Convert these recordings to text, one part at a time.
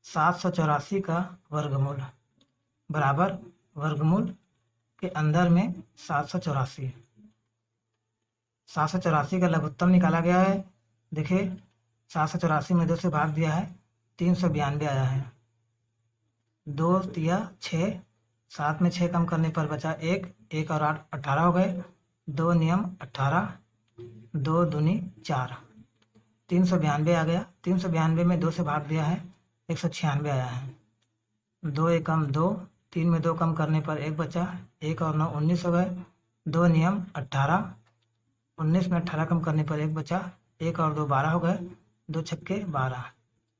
784 का वर्गमूल बराबर वर्गमूल के अंदर में 784। 784 का लघुत्तम निकाला गया है। देखिए 784 में 2 से भाग दिया है, 392 आया है। 2 तिया 6, 7 में 6 कम करने पर बचा 1, 1 और 8 18 हो गए। 2 नियम 18, 2 दूनी 4, 392 आ गया। 392 में 2 से भाग दिया है, 196 आया है। 2 एकम 2, 3 में 2 कम करने पर 1 बचा, 1 और 9 19 हो गए। 2 नियम 18, 19 में 18 कम करने पर 1 बचा, 1 और 2 12 हो गए। 2 छक्के 12,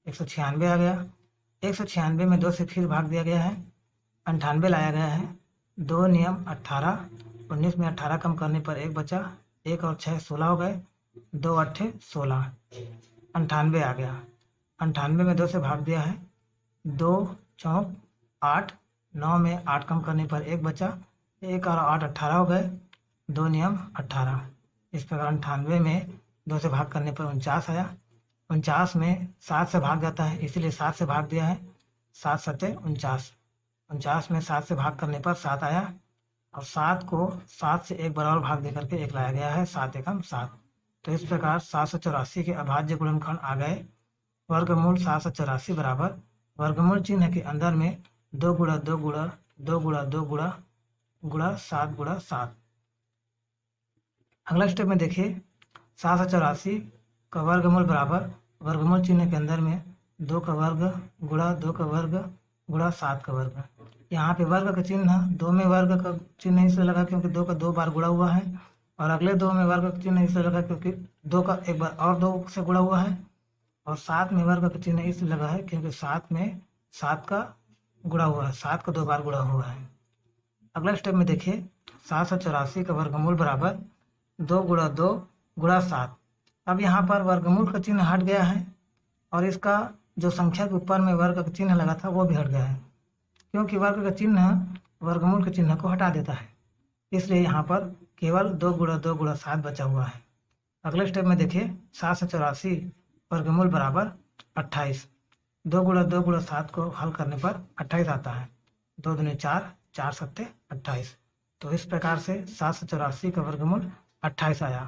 196 आ गया। 196 में 2 से फिर भाग दिया गया है, 98 लाया गया है। 2 नियम 18, 19 में 18 कम करने पर 1 बचा, 1 और 6 16 हो गए। 2 अट्ठे 16, 98 आ गया। 98 में 2 से भाग दिया है, 2 चौक 8, 9 में 8 कम करने पर 1 बचा, 1 और 8 18 हो गए। 2 नियम 18। इस प्रकार 98 में 2 से भाग करने पर 49 आया। 49 में 7 से भाग जाता है, इसीलिए 7 से भाग दिया है। 7 सत्ते 49, 49 में 7 से भाग करने पर 7 आया और 7 को 7 से एक बराबर भाग दे करके 1 लाया गया है, 7 एकम 7। तो इस प्रकार 784 के अभाज्य गुणनखंड आ गए। वर्गमूल 784 बराबर वर्गमूल चिन्ह के अंदर में 2 गुणा 2 गुणा 2 गुणा 2 गुणा गुणा 7 गुणा 7। अगला स्टेप में देखिए 784 का वर्गमूल बराबर वर्गमूल चिन्ह के अंदर में 2 का वर्ग गुणा 2 का वर्ग गुणा 7 का वर्ग। यहाँ पे वर्ग का चिन्ह 2 में वर्ग का चिन्ह इसलिए लगा क्योंकि 2 का 2 बार गुणा हुआ है, और अगले 2 में वर्ग का चिन्ह इसलिए लगा क्योंकि 2 का एक बार और 2 से गुणा हुआ है, और 7 में वर्ग का चिन्ह इसलिए लगा है क्योंकि 7 में 7 का गुणा हुआ है, 7 का 2 बार गुणा हुआ है। अगला स्टेप में देखिए 784 का वर्गमूल बराबर 2 गुणा 2 गुणा 7। अब यहाँ पर वर्गमूल का चिन्ह हट गया है और इसका जो संख्या के ऊपर में वर्ग का चिन्ह लगा था वो भी हट गया है, क्योंकि वर्ग का चिन्ह वर्गमूल के चिन्ह को हटा देता है। इसलिए यहाँ पर केवल 2 गुणा 2 गुणा 7 बचा हुआ है। अगले स्टेप में देखिए 784 वर्गमूल बराबर 28। 2 गुणा 2 गुणा 7 को हल करने पर 28 आता है। 2 दूनी 4, 4 सत्ते 28। तो इस प्रकार से 784 का वर्गमूल 28 आया।